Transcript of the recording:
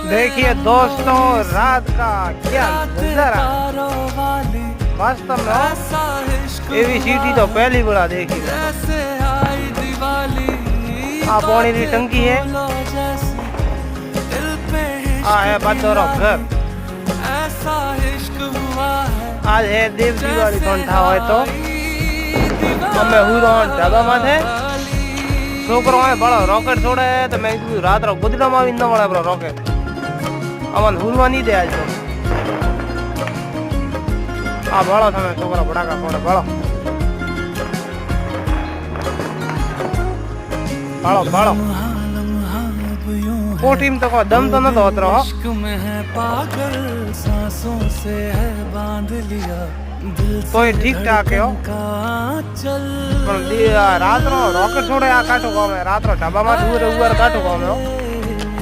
देखिए दोस्तों, रात का क्या नजारा। वास्तव में एबीसीडी तो पहली बड़ा देखी। पानी की टंकी है। है बदौरा घर। आज है देव दिवाળી ठंडा हो तो અમે હુરોન ઢાબા માથે છોકરો બળો રોકેટ છોડે તો મેં કીધું રાત્રે ગુદડામાં આવીને ન મળે આપણો રોકેટ અમને હુરવા નહીં દે આજ તો આ બળો તમે છોકરા ભડાકા છોડે બળો બળો બળો કોઠી में तो कोई दम तो न तो उतरो तो ये ठीक ठाक है रात रो रॉकेट छोड़े आ काटो गाँव में रात रो ढाबा में दूर काटो गाँव में